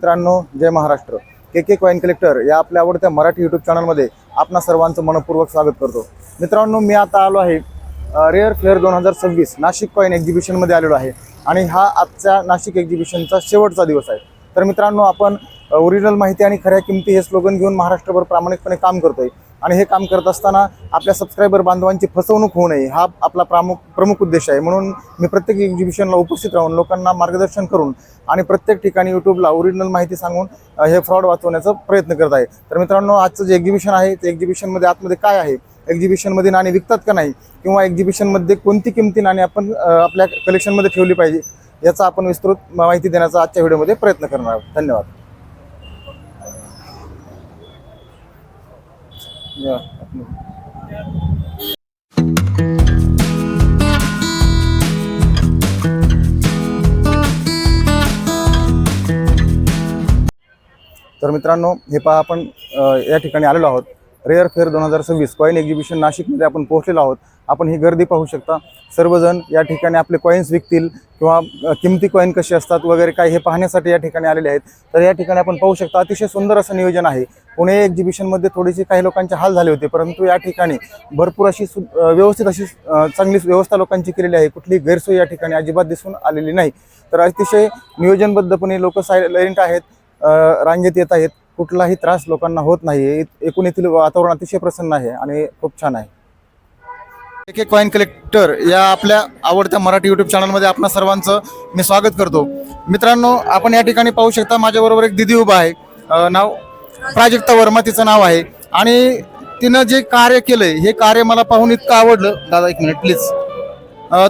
मित्रांनो, जय महाराष्ट्र। के coin collector या आपल्या आवडत्या मराठी यूट्यूब चॅनलमध्ये आपणा सर्वांचं मनपूर्वक स्वागत करतो। मित्रांनो, मी आता आलो आहे रेअर फेअर 2026 नाशिक कॉइन एक्झिबिशनमध्ये आलेलो आहे आणि हा आजच्या नाशिक एक्झिबिशनचा शेवटचा दिवस आहे। तर मित्रांनो, आपण ओरिजिनल माहिती आणि खऱ्या किमती हे स्लोगन घेऊन महाराष्ट्रभर प्रामाणिकपणे काम करतोय आणि हे काम करत असताना आपल्या सबस्क्रायबर बांधवांची फसवणूक होऊ नये हा आपला प्रमुख उद्देश आहे। म्हणून मी प्रत्येक एक्झिबिशनला उपस्थित राहून लोकांना मार्गदर्शन करून आणि प्रत्येक ठिकाणी यूट्यूबला ओरिजिनल माहिती सांगून हे फ्रॉड वाचवण्याचा प्रयत्न करत आहे। तर मित्रांनो, आजचं जे एक्झिबिशन आहे ते एक्झिबिशनमध्ये आतमध्ये काय आहे, एक्झिबिशनमध्ये नाणी विकतात का नाही, किंवा एक्झिबिशनमध्ये कोणती किमती नाणी आपण आपल्या कलेक्शनमध्ये ठेवली पाहिजे याचा आपण विस्तृत माहिती देण्याचा आजच्या व्हिडिओमध्ये प्रयत्न करणार आहोत। धन्यवाद। तर मित्रांनो, हे पहा, आपण या ठिकाणी आलेलो आहोत। रेअर फेअर 2026 कॉइन एक्झिबिशन नाशिकमध्ये आपण पोहोचलेलो आहोत। आपण ही गर्दी पाहू शकता। सर्वजण या ठिकाणी आपले कॉइन्स विकतील किंवा किमती कॉइन कसे असतात वगैरे काय हे पाहण्यासाठी या ठिकाणी आलेले आहेत। तर या ठिकाणी आपण पाहू शकता अतिशय सुंदर असं नियोजन आहे। पुणे एक्झिबिशनमध्ये थोडीशी काही लोकांचे हाल झाले होते, परंतु या ठिकाणी भरपूर अशी व्यवस्थित अशी चांगली व्यवस्था लोकांची केलेली आहे। कुठली गैरसोय या ठिकाणी अजिबात दिसून आलेली नाही। तर अतिशय नियोजनबद्धपणे लोक सायलेंट आहेत, रांगेत येत आहेत, कुठलाही त्रास लोकांना होत नाही। एकूण येथील वातावरण अतिशय प्रसन्न आहे आणि खूप छान आहे। के कॉइन कलेक्टर या आपल्या आवडत्या मराठी यूट्यूब चॅनलमध्ये आपणा सर्वांचं मी स्वागत करतो। मित्रांनो, आपण या ठिकाणी पाहू शकता माझ्याबरोबर एक दिदी उभा आहे, नाव प्राजक्ता वर्मा तिचं नाव आहे, आणि तिनं जे कार्य केलंय हे कार्य मला पाहून इतकं आवडलं। दादा एक मिनिट प्लीज।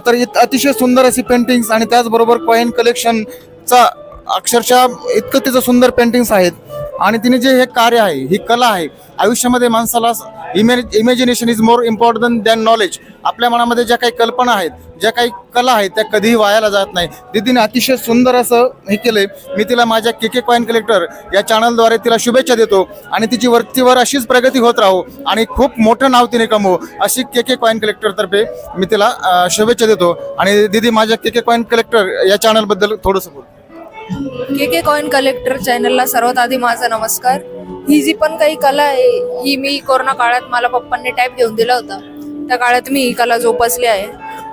तर अतिशय सुंदर अशी पेंटिंग्स आणि त्याचबरोबर कॉइन कलेक्शनचा अक्षरशः इतकं तिचं सुंदर पेंटिंग्स आहेत आणि तिने जे हे कार्य आहे, ही कला आहे। आयुष्यामध्ये माणसाला imagination is more important than knowledge. आपल्या मनामध्ये ज्या काही कल्पना आहेत, ज्या काही कला आहेत, त्या कधीही वायाला जात नाही। दीदीने अतिशय सुंदर असं हे केलंय। मी तिला माझ्या के कॉइन कलेक्टर या चॅनलद्वारे तिला शुभेच्छा देतो आणि तिची वरतीवर अशीच प्रगती होत राहू आणि खूप मोठं नाव तिने कमवू अशी के कॉइन कलेक्टर तर्फे मी तिला शुभेच्छा देतो। आणि दीदी, माझ्या के कॉइन कलेक्टर या चॅनलबद्दल थोडंसं बोल। के कॉइन कलेक्टर चॅनलला सर्वात आधी माझा नमस्कार। ही जी पण काही कला आहे ही मी कोरोना काळात मला पप्पांनी टॅब घेऊन दिला होता, त्या काळात मी ही कला जोपासली आहे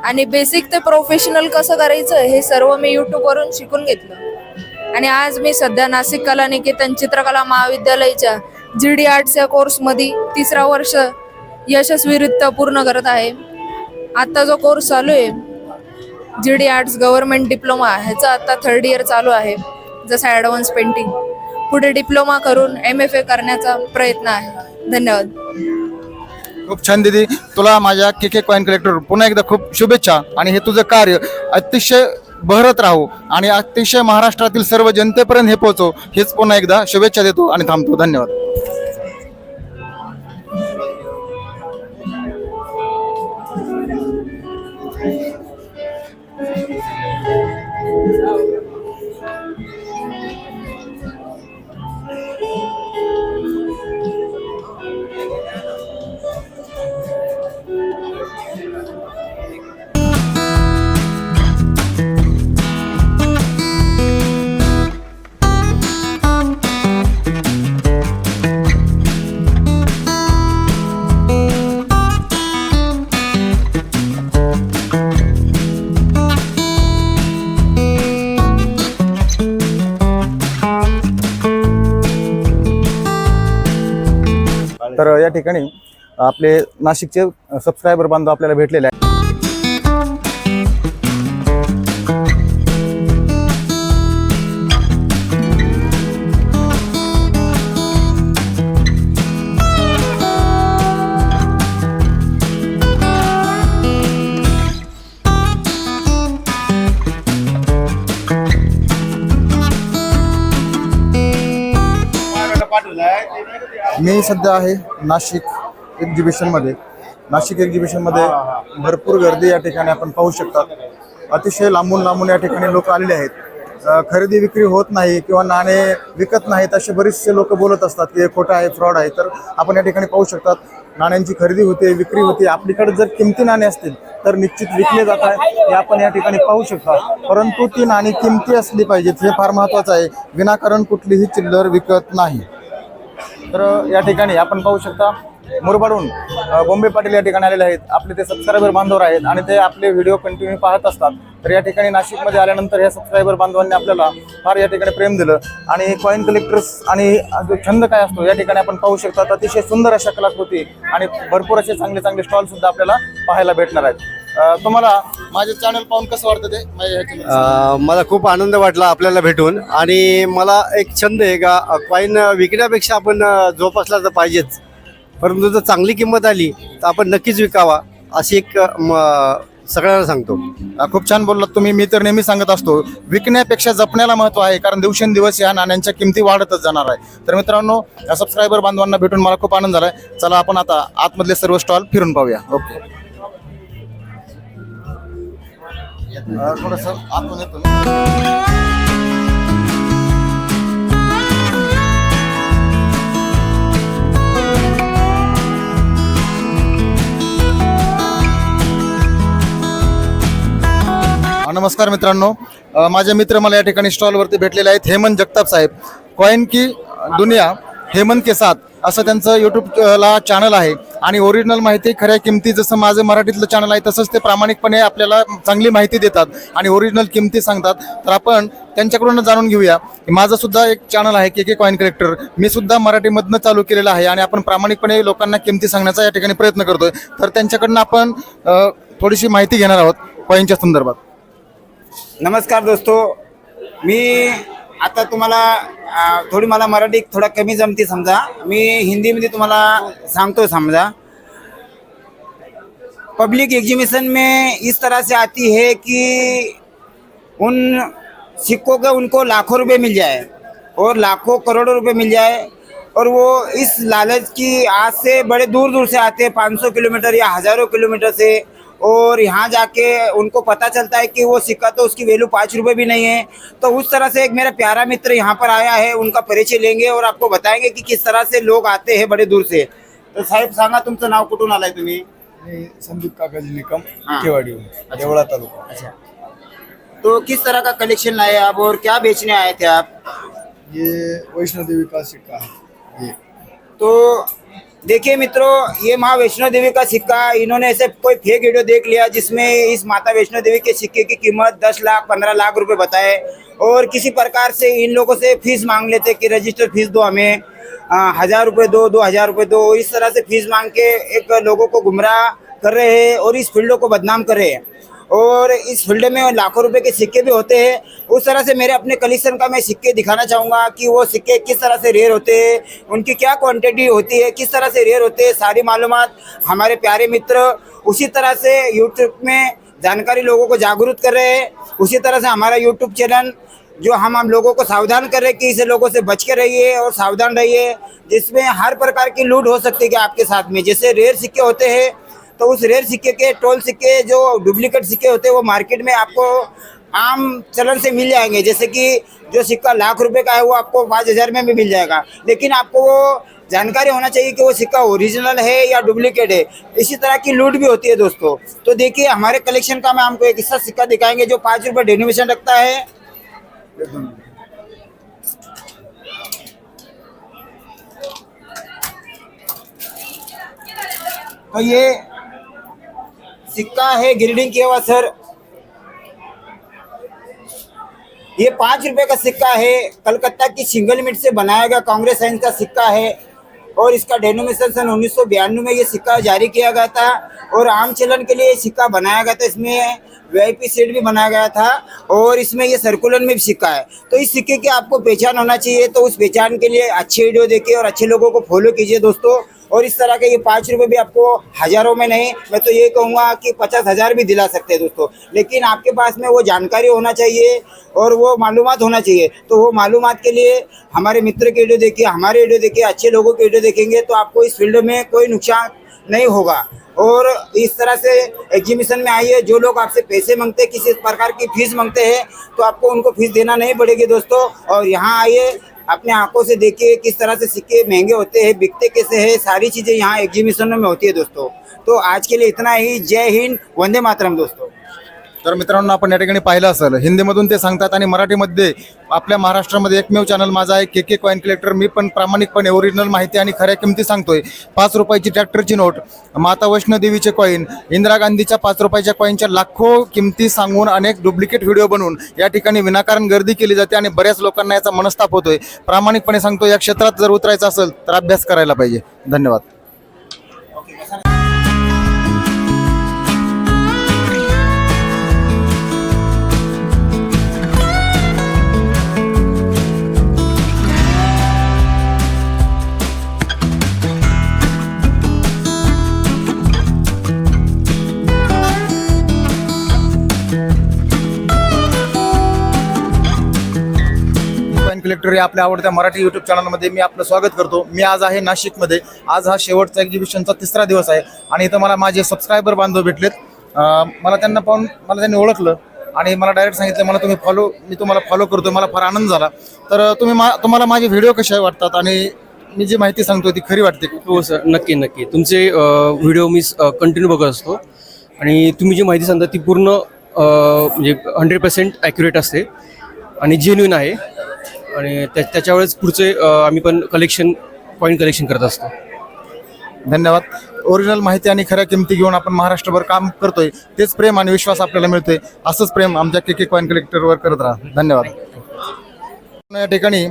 आणि बेसिक ते प्रोफेशनल कसं करायचं हे सर्व मी यूट्यूबवरून शिकून घेतलं। आणि आज मी सध्या नाशिक कला निकेतन चित्रकला महाविद्यालयाच्या GD आर्ट्स या कोर्समध्ये 3रा वर्ष यशस्वीरित्या पूर्ण करत आहे। आता जो कोर्स चालू आहे GD आर्ट्स गव्हर्नमेंट डिप्लोमा, ह्याचा आता 3rd इयर चालू आहे। जसं ॲडव्हान्स पेंटिंग, पुढे डिप्लोमा करून MFA करण्याचा प्रयत्न आहे। धन्यवाद। खूप छान दीदी, तुला माझ्या के कॉइन कलेक्टर पुन्हा एकदा खूप शुभेच्छा आणि हे तुझं कार्य अतिशय बहरत राहू आणि अतिशय महाराष्ट्रातील सर्व जनतेपर्यंत हे पोहोचव हेच पुन्हा एकदा शुभेच्छा देतो आणि थांबतो। धन्यवाद। तर या ठिकाणी आपले नाशिकचे सबस्क्रायबर बांधव आपल्याला भेटलेले आहेत। मी सध्या आहे नाशिक एक्झिबिशनमध्ये। नाशिक एक्झिबिशनमध्ये भरपूर गर्दी या ठिकाणी आपण पाहू शकता। अतिशय लांबून या ठिकाणी लोक आलेले आहेत। खरेदी विक्री होत नाही किंवा नाणे विकत नाहीत असे बरेचसे लोक बोलत असतात की हे खोटं आहे, फ्रॉड आहे। तर आपण या ठिकाणी पाहू शकतात नाण्यांची खरेदी होते, विक्री होते. आपल्याकडे जर किमती नाणे असतील तर निश्चित विकले जात आहे, हे आपण या ठिकाणी पाहू शकता. परंतु ती नाणी किमती असली पाहिजेत, हे फार महत्त्वाचं आहे. विनाकारण कुठलीही चिल्लर विकत नाही. तर या ठिकाणी आपण पाहू शकता मुरबाडहून बॉम्बे पाटील या ठिकाणी आलेले आहेत. आपले ते सबस्क्रायबर बांधव आहेत आणि ते आपले व्हिडिओ कंटिन्यू पाहत असतात. तर या ठिकाणी नाशिकमध्ये आल्यानंतर या सबस्क्रायबर बांधवांनी आपल्याला फार या ठिकाणी प्रेम दिलं आणि कॉईन कलेक्टर्स आणि जो छंद काय असतो या ठिकाणी आपण पाहू शकता. अतिशय सुंदर अशा कलाकृती आणि भरपूर असे चांगले चांगले स्टॉल सुद्धा आपल्याला पाहायला भेटणार आहेत. तुम्हाला माझे चॅनल पाहून कसं वाटतं ते मला खूप आनंद वाटला आपल्याला भेटून. आणि मला एक छंद आहे का कॉईन विकण्यापेक्षा आपण जोपासला तर पाहिजेच, परंतु जर चांगली किंमत आली तर आपण नक्कीच विकावा अशी एक सगळ्यांना सांगतो. खूप छान बोललात तुम्ही. मी तर नेहमी सांगत असतो विकण्यापेक्षा जपण्याला महत्त्व आहे, कारण दिवसेंदिवस या नाण्यांच्या किमती वाढतच जाणार आहे. तर मित्रांनो, सबस्क्रायबर बांधवांना भेटून मला खूप आनंद झालाय. चला आपण आता आतमधले सर्व स्टॉल फिरून पाहूया. ओके, थोडंसं आतून येतो. नमस्कार मित्रांनो, माझे मित्र मला या ठिकाणी स्टॉलवरती भेटलेले आहेत. हेमंत जगताप साहेब, कॉईन की दुनिया हेमंत के साथ असं त्यांचं यूट्यूबला चॅनल आहे. आणि ओरिजिनल माहिती, खऱ्या किमती, जसं माझं मराठीतलं चॅनल आहे तसंच ते प्रामाणिकपणे आपल्याला चांगली माहिती देतात आणि ओरिजिनल किमती सांगतात. तर आपण त्यांच्याकडून जाणून घेऊया. माझं सुद्धा एक चॅनल आहे के कॉईन कलेक्टर. मी सुद्धा मराठीमधनं चालू केलेलं आहे आणि आपण प्रामाणिकपणे लोकांना किमती सांगण्याचा या ठिकाणी प्रयत्न करतोय. तर त्यांच्याकडनं आपण थोडीशी माहिती घेणार आहोत कॉईनच्या संदर्भात. नमस्कार दोस्तों, मी आता तुम्हाला थोड़ी मला मराठी थोड़ा कमी जमती समझा, मी हिंदीमध्ये तुम्हाला सांगतो. समझा, पब्लिक एग्जीबिशन में इस तरह से आती है कि उन सिक्कों के उनको लाखों रुपए मिल जाए और लाखों करोड़ों रुपए मिल जाए, और वो इस लालच की आज से बड़े दूर दूर से आते हैं, 500 किलोमीटर या हज़ारों किलोमीटर से, और यहाँ जाके उनको पता चलता है कि वो सिक्का तो उसकी वैल्यू 5 रुपये भी नहीं है. तो उस तरह से एक मेरा प्यारा मित्र यहाँ पर आया है, उनका परिचय लेंगे और आपको बताएंगे कि किस तरह से लोग आते हैं बड़े दूर से. तो साहेब सांगा, तुमचं नाव कुठून आलाय तुम्ही? संदीप काकाजी निकम, हाँ. केवाड़ी, देवड़ा तालुका. अच्छा, तो किस तरह का कलेक्शन लाए आप और क्या बेचने आए थे आप? ये वैष्णो देवी का सिक्का है. ये तो देखिए मित्रों, ये माँ वैष्णो देवी का सिक्का, इन्होंने ऐसे कोई फेक वीडियो देख लिया जिसमें इस माता वैष्णो देवी के सिक्के की कीमत 10 लाख 15 लाख रुपए बताए, और किसी प्रकार से इन लोगों से फीस मांग लेते कि रजिस्टर फीस दो, हमें 1000 रुपये दो, 2000 रुपये दो. इस तरह से फीस मांग के एक लोगों को गुमराह कर रहे हैं और इस फील्ड को बदनाम कर रहे हैं. और इस फील्ड में लाखों रुपए के सिक्के भी होते हैं. उस तरह से मेरे अपने कलेक्शन का मैं सिक्के दिखाना चाहूँगा कि वो सिक्के किस तरह से रेयर होते हैं, उनकी क्या क्वांटिटी होती है, किस तरह से रेयर होते हैं. सारी मालूमात हमारे प्यारे मित्र उसी तरह से यूट्यूब में जानकारी लोगों को जागरूक कर रहे हैं. उसी तरह से हमारा यूट्यूब चैनल जो हम लोगों को सावधान कर रहे हैं कि इसे लोगों से बच के रहिए और सावधान रहिए, जिसमें हर प्रकार की लूट हो सकती है कि आपके साथ में. जैसे रेयर सिक्के होते हैं तो उस रेयर सिक्के के टोल सिक्के, जो डुप्लीकेट सिक्के होते हैं, वो मार्केट में आपको आम चलन से मिल जाएंगे. जैसे कि जो सिक्का लाख रुपए का है वो आपको 5000 में भी मिल जाएगा, लेकिन आपको वो जानकारी होना चाहिए कि वो सिक्का ओरिजिनल है या डुप्लीकेट है. इसी तरह की लूट भी होती है दोस्तों. तो देखिए, हमारे कलेक्शन का मैं हमको एक ऐसा सिक्का दिखाएंगे जो 5 रुपये डेनिमेशन रखता है. तो ये सिक्का है गिरडिंग किया हुआ सर. ये 5 रुपए का सिक्का है, कलकत्ता की सिंगल मिट से बनाया गया कांग्रेस साइंस का सिक्का है, और इसका डेनोमिनेशन सन 1992 में ये सिक्का जारी किया गया था और आम चलन के लिए ये सिक्का बनाया गया था. इसमें वीआईपी सेट भी बनाया गया था और इसमें ये सर्कुलर में भी सिक्का है. तो इस सिक्के की आपको पहचान होना चाहिए. तो उस पहचान के लिए अच्छे वीडियो देखिए और अच्छे लोगों को फॉलो कीजिए दोस्तों. और इस तरह के ये 5 रुपये भी आपको हज़ारों में नहीं, मैं तो ये कहूँगा कि 50,000 भी दिला सकते हैं दोस्तों. लेकिन आपके पास में वो जानकारी होना चाहिए और वो मालूमात होना चाहिए. तो वो मालूमात के लिए हमारे मित्र के वीडियो देखिए, हमारे वीडियो देखिए, अच्छे लोगों के वीडियो देखेंगे तो आपको इस फील्ड में कोई नुकसान नहीं होगा. और इस तरह से एग्जीबिशन में आइए. जो लोग आपसे पैसे मांगते हैं, किसी प्रकार की फीस मांगते हैं, तो आपको उनको फीस देना नहीं पड़ेगी दोस्तों. और यहाँ आइए, अपने आंखों से देखिए किस तरह से सिक्के महंगे होते हैं, बिकते कैसे हैं, सारी चीज़ें यहाँ एग्जीबिशन में होती है दोस्तों। तो आज के लिए इतना ही। जय हिंद, वंदे मातरम दोस्तों। तर मित्रांनो, आपण या ठिकाणी पाहिलं असेल, हिंदीमधून ते सांगतात आणि मराठीमध्ये आपल्या महाराष्ट्रामध्ये एकमेव चॅनल माझा आहे के कॉइन कलेक्टर. मी पण प्रामाणिकपणे ओरिजिनल माहिती आणि खऱ्या किमती सांगतोय. 5 रुपयाची ट्रॅक्टरची नोट, माता वैष्णोदेवीचे कॉईन, इंदिरा गांधीच्या 5 रुपयाच्या कॉईनच्या लाखो किमती सांगून अनेक डुप्लिकेट व्हिडिओ बनवून या ठिकाणी विनाकारण गर्दी केली जाते आणि बऱ्याच लोकांना याचा मनस्ताप होतोय. प्रामाणिकपणे सांगतो, या क्षेत्रात जर उतरायचं असेल तर अभ्यास करायला पाहिजे. धन्यवाद. कलेक्टर या आपल्या आवडत्या मराठी यूट्यूब चॅनलमध्ये मी आपलं स्वागत करतो. मी आज आहे नाशिकमध्ये. आज हा शेवटचा एक्झिबिशनचा 3रा दिवस आहे आणि इथं मला माझे सबस्क्रायबर बांधव भेटलेत. मला त्यांना पाहून मला त्यांनी ओळखलं आणि मला डायरेक्ट सांगितलं मी तुम्हाला फॉलो करतो. मला फार आनंद झाला. तर तुम्हाला माझे व्हिडिओ कसे वाटतात आणि मी जी माहिती सांगतो ती खरी वाटते? हो सर, नक्की नक्की. तुमचे व्हिडिओ मी कंटिन्यू बघत असतो आणि तुम्ही जी माहिती सांगता ती पूर्ण म्हणजे 100% ॲक्युरेट असते आणि जेन्युइन आहे आणि त्याच्यावेळेस पुढचे आम्ही पण कॉईन कलेक्शन करत असतो. धन्यवाद. ओरिजिनल माहिती आणि खऱ्या किमती घेऊन आपण महाराष्ट्रभर काम करतोय. तेच प्रेम आणि विश्वास आपल्याला मिळतोय. असंच प्रेम आमच्या के कॉइन कलेक्टरवर करत राहा. धन्यवाद. या ठिकाणी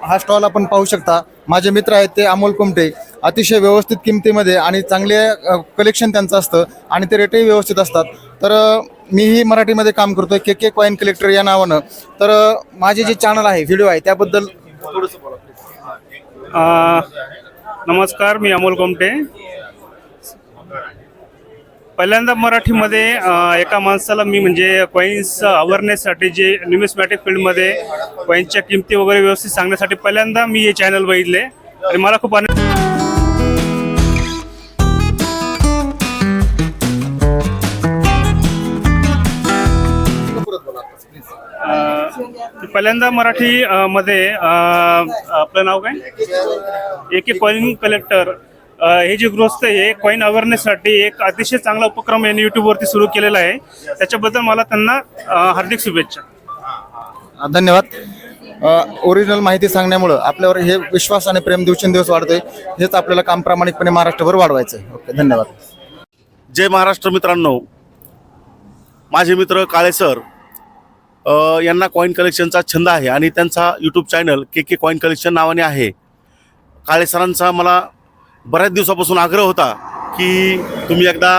हा स्टॉल आपण पाहू शकता. माझे मित्र आहेत ते अमोल कुमटे. अतिशय व्यवस्थित किमतीमध्ये आणि चांगले कलेक्शन त्यांचं असतं आणि ते रेटही व्यवस्थित असतात. तर मीही मराठीमध्ये काम करतोय के कॉइन कलेक्टर या नावानं. तर माझे जे चॅनल आहे, व्हिडिओ आहे, त्याबद्दल थोडंसं बोला. नमस्कार, मी अमोल कोमटे. पहिल्यांदा मराठीमध्ये एका माणसाला मी म्हणजे कॉईन्स अवेअरनेससाठी जे न्यूमिस्मॅटिक फील्डमध्ये कॉईन्सच्या किमती वगैरे व्यवस्थित सांगण्यासाठी पहिल्यांदा मी हे चॅनल बघितले आणि मला खूप आनंद. पहिल्यांदा मराठी मध्ये आपलं नाव काय, के कॉइन कलेक्टर, हे जे गृहस्थ आहे कॉइन अवेअरनेससाठी एक अतिशय चांगला उपक्रम यांनी यूट्यूबवरती सुरू केलेला आहे. त्याच्याबद्दल मला त्यांना हार्दिक शुभेच्छा. धन्यवाद. ओरिजिनल माहिती सांगण्यामुळं आपल्यावर हे विश्वास आणि प्रेम दिवसेंदिवस वाढतोय. हेच आपल्याला काम प्रामाणिकपणे महाराष्ट्रभर वाढवायचं आहे. ओके, धन्यवाद. जय महाराष्ट्र मित्रांनो. माझे मित्र काळे सर यांना कॉईन कलेक्शनचा छंद आहे आणि त्यांचा यूट्यूब चॅनल के कॉईन कलेक्शन नावाने आहे. काळे सरांचा मला बऱ्याच दिवसापासून आग्रह होता की तुम्ही एकदा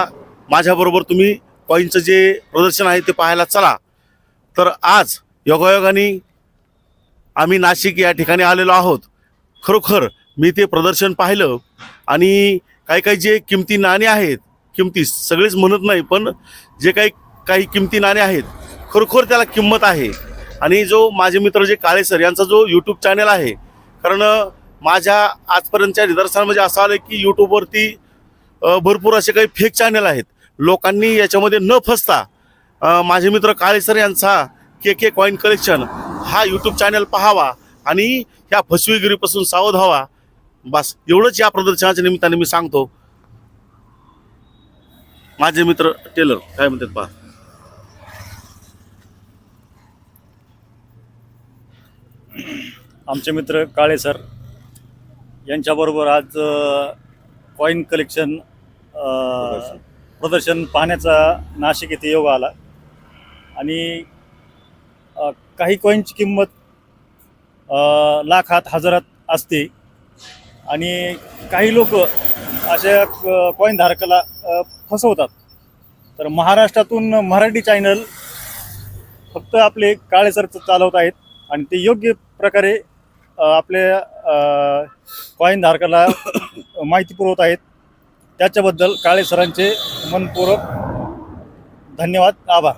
माझ्याबरोबर तुम्ही कॉईनचं जे प्रदर्शन आहे ते पाहायला चला. तर आज योगायोगाने आम्ही नाशिक या ठिकाणी आलेलो आहोत. खरोखर मी ते प्रदर्शन पाहिलं आणि काही जे किमती नाणी आहेत, किमती सगळेच म्हणत नाही, पण जे काही किमती नाणे आहेत खरोखर त्याला किंमत आहे. आणि जो माझे मित्र जे काळे सर यांचा जो यूट्यूब चॅनल आहे, कारण माझ्या आजपर्यंतच्या निदर्शनामध्ये असं आलं की यूट्यूबवरती भरपूर असे काही फेक चॅनल आहेत. लोकांनी याच्यामध्ये न फसता माझे मित्र काळे सर यांचा के कॉइन कलेक्शन हा यूट्यूब चॅनल पाहावा आणि ह्या फसवेगिरीपासून सावध व्हावा. बस एवढंच या प्रदर्शनाच्या निमित्ताने मी सांगतो. माझे मित्र टेलर काय म्हणतात पहा. आमचे मित्र काळे सर यांच्याबरोबर आज कॉईन कलेक्शन प्रदर्शन पाहण्याचा नाशिक येथे योग आला आणि काही कॉईनची किंमत लाखात हजारात असते आणि काही लोक अशा कॉईन धारकाला फसवतात. तर महाराष्ट्रातून मराठी चॅनल फक्त आपले काळे सर चालवत आहेत आणि ते योग्य प्रकारे आपल्या कॉईन धारकाला माहिती पुरवत आहेत. त्याच्याबद्दल काळे सरांचे मनपूर्वक धन्यवाद, आभार.